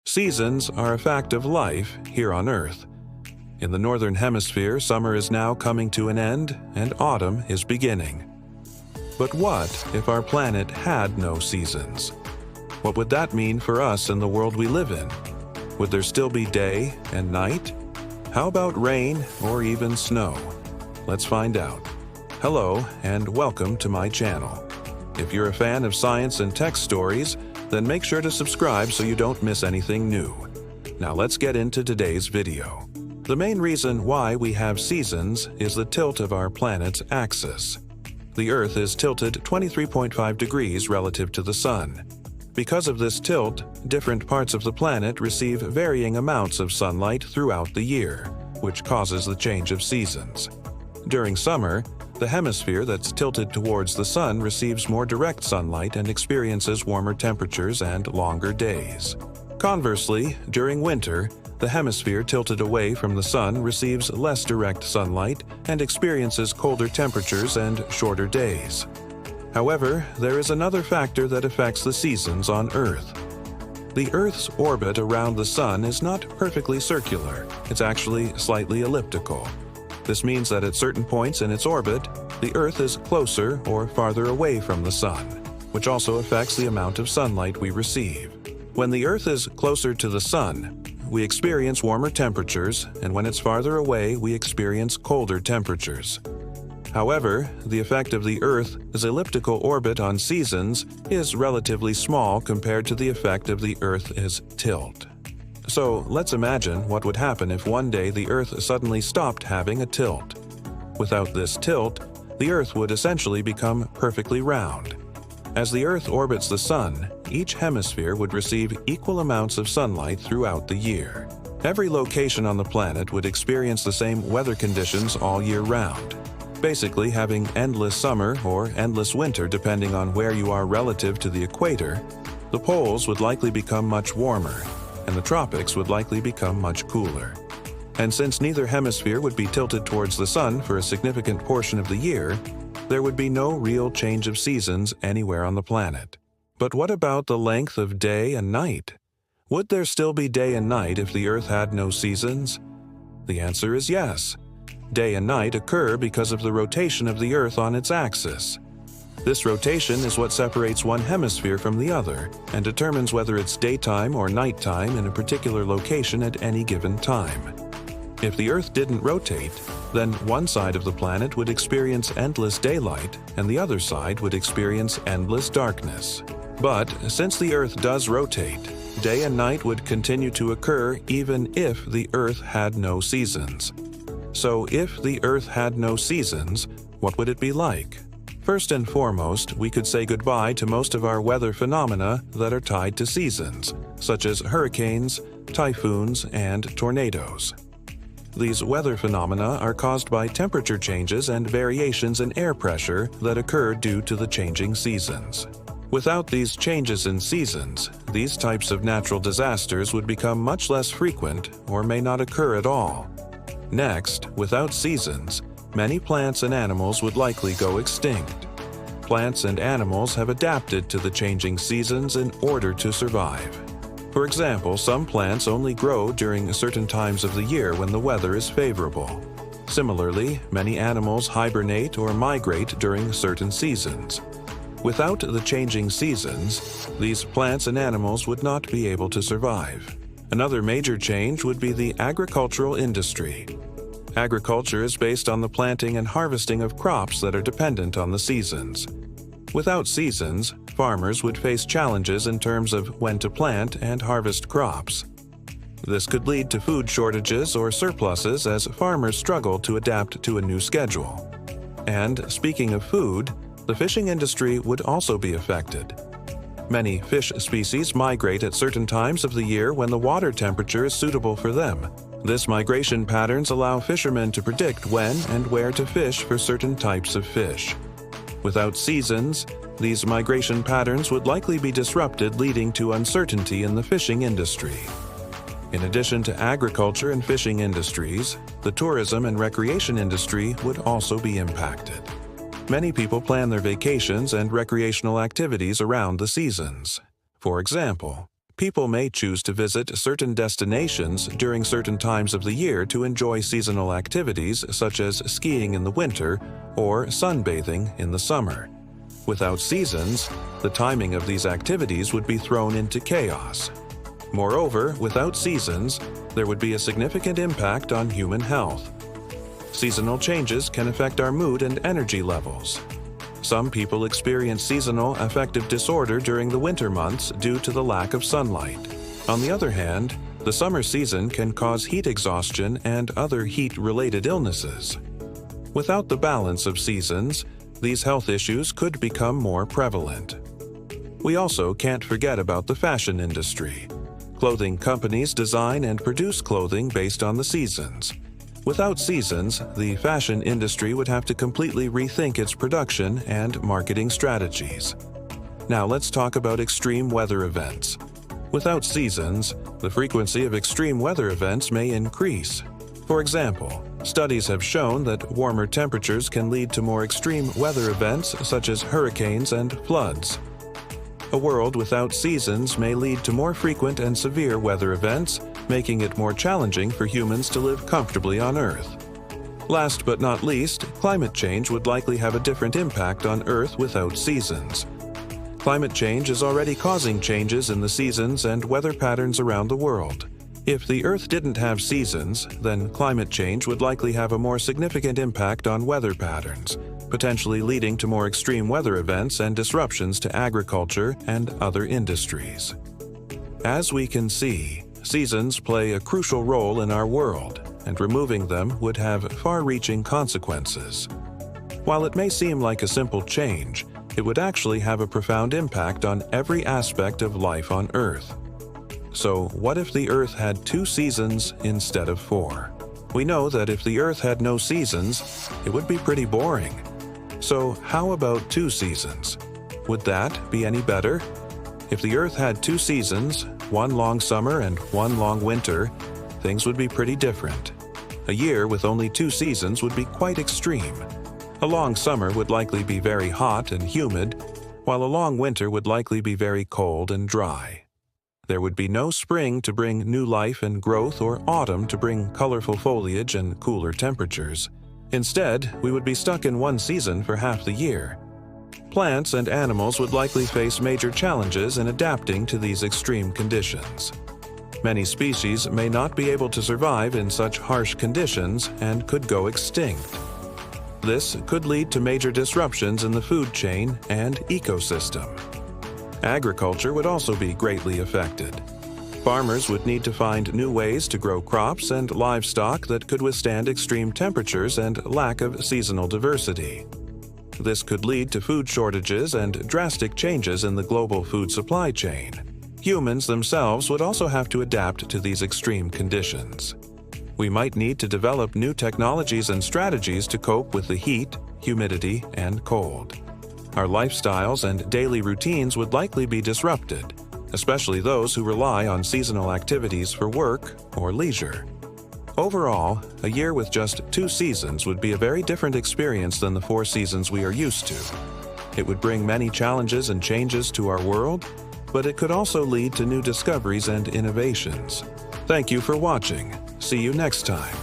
Seasons are a fact of life here on Earth. In the Northern Hemisphere, summer is now coming to an end and autumn is beginning. But what if our planet had no seasons? What would that mean for us in the world we live in? Would there still be day and night? How about rain or even snow? Let's find out. Hello and welcome to my channel. If you're a fan of science and tech stories, then make sure to subscribe so you don't miss anything new. Now let's get into today's video. The main reason why we have seasons is the tilt of our planet's axis. The Earth is tilted 23.5 degrees relative to the Sun. Because of this tilt, different parts of the planet receive varying amounts of sunlight throughout the year, which causes the change of seasons. During summer, the hemisphere that's tilted towards the Sun receives more direct sunlight and experiences warmer temperatures and longer days. Conversely, during winter, the hemisphere tilted away from the Sun receives less direct sunlight and experiences colder temperatures and shorter days. However, there is another factor that affects the seasons on Earth. The Earth's orbit around the Sun is not perfectly circular, it's actually slightly elliptical. This means that at certain points in its orbit, the Earth is closer or farther away from the Sun, which also affects the amount of sunlight we receive. When the Earth is closer to the Sun, we experience warmer temperatures, and when it's farther away, we experience colder temperatures. However, the effect of the Earth's elliptical orbit on seasons is relatively small compared to the effect of the Earth's tilt. So let's imagine what would happen if one day the Earth suddenly stopped having a tilt. Without this tilt, the Earth would essentially become perfectly round. As the Earth orbits the Sun, each hemisphere would receive equal amounts of sunlight throughout the year. Every location on the planet would experience the same weather conditions all year round, basically having endless summer or endless winter depending on where you are relative to the equator. The poles would likely become much warmer, and the tropics would likely become much cooler. And since neither hemisphere would be tilted towards the Sun for a significant portion of the year, there would be no real change of seasons anywhere on the planet. But what about the length of day and night? Would there still be day and night if the Earth had no seasons? The answer is yes. Day and night occur because of the rotation of the Earth on its axis. This rotation is what separates one hemisphere from the other and determines whether it's daytime or nighttime in a particular location at any given time. If the Earth didn't rotate, then one side of the planet would experience endless daylight and the other side would experience endless darkness. But since the Earth does rotate, day and night would continue to occur even if the Earth had no seasons. So if the Earth had no seasons, what would it be like? First and foremost, we could say goodbye to most of our weather phenomena that are tied to seasons, such as hurricanes, typhoons, and tornadoes. These weather phenomena are caused by temperature changes and variations in air pressure that occur due to the changing seasons. Without these changes in seasons, these types of natural disasters would become much less frequent or may not occur at all. Next, without seasons, many plants and animals would likely go extinct. Plants and animals have adapted to the changing seasons in order to survive. For example, some plants only grow during certain times of the year when the weather is favorable. Similarly, many animals hibernate or migrate during certain seasons. Without the changing seasons, these plants and animals would not be able to survive. Another major change would be the agricultural industry. Agriculture is based on the planting and harvesting of crops that are dependent on the seasons. Without seasons, farmers would face challenges in terms of when to plant and harvest crops. This could lead to food shortages or surpluses as farmers struggle to adapt to a new schedule. And speaking of food, the fishing industry would also be affected. Many fish species migrate at certain times of the year when the water temperature is suitable for them. This migration patterns allow fishermen to predict when and where to fish for certain types of fish. Without seasons, these migration patterns would likely be disrupted, leading to uncertainty in the fishing industry. In addition to agriculture and fishing industries, the tourism and recreation industry would also be impacted. Many people plan their vacations and recreational activities around the seasons. For example, People may choose to visit certain destinations during certain times of the year to enjoy seasonal activities such as skiing in the winter or sunbathing in the summer. Without seasons, the timing of these activities would be thrown into chaos. Moreover, without seasons, there would be a significant impact on human health. Seasonal changes can affect our mood and energy levels. Some people experience seasonal affective disorder during the winter months due to the lack of sunlight. On the other hand, the summer season can cause heat exhaustion and other heat-related illnesses. Without the balance of seasons, these health issues could become more prevalent. We also can't forget about the fashion industry. Clothing companies design and produce clothing based on the seasons. Without seasons, the fashion industry would have to completely rethink its production and marketing strategies. Now let's talk about extreme weather events. Without seasons, the frequency of extreme weather events may increase. For example, studies have shown that warmer temperatures can lead to more extreme weather events such as hurricanes and floods. A world without seasons may lead to more frequent and severe weather events, making it more challenging for humans to live comfortably on Earth. Last but not least, climate change would likely have a different impact on Earth without seasons. Climate change is already causing changes in the seasons and weather patterns around the world. If the Earth didn't have seasons, then climate change would likely have a more significant impact on weather patterns, potentially leading to more extreme weather events and disruptions to agriculture and other industries. As we can see, seasons play a crucial role in our world, and removing them would have far-reaching consequences. While it may seem like a simple change, it would actually have a profound impact on every aspect of life on Earth. So, what if the Earth had 2 seasons instead of 4? We know that if the Earth had no seasons, it would be pretty boring. So, how about 2 seasons? Would that be any better? If the Earth had 2 seasons, 1 long summer and 1 long winter, things would be pretty different. A year with only 2 seasons would be quite extreme. A long summer would likely be very hot and humid, while a long winter would likely be very cold and dry. There would be no spring to bring new life and growth or autumn to bring colorful foliage and cooler temperatures. Instead, we would be stuck in one season for half the year. Plants and animals would likely face major challenges in adapting to these extreme conditions. Many species may not be able to survive in such harsh conditions and could go extinct. This could lead to major disruptions in the food chain and ecosystem. Agriculture would also be greatly affected. Farmers would need to find new ways to grow crops and livestock that could withstand extreme temperatures and lack of seasonal diversity. This could lead to food shortages and drastic changes in the global food supply chain. Humans themselves would also have to adapt to these extreme conditions. We might need to develop new technologies and strategies to cope with the heat, humidity, and cold. Our lifestyles and daily routines would likely be disrupted, especially those who rely on seasonal activities for work or leisure. Overall, a year with just 2 seasons would be a very different experience than the 4 seasons we are used to. It would bring many challenges and changes to our world, but it could also lead to new discoveries and innovations. Thank you for watching. See you next time.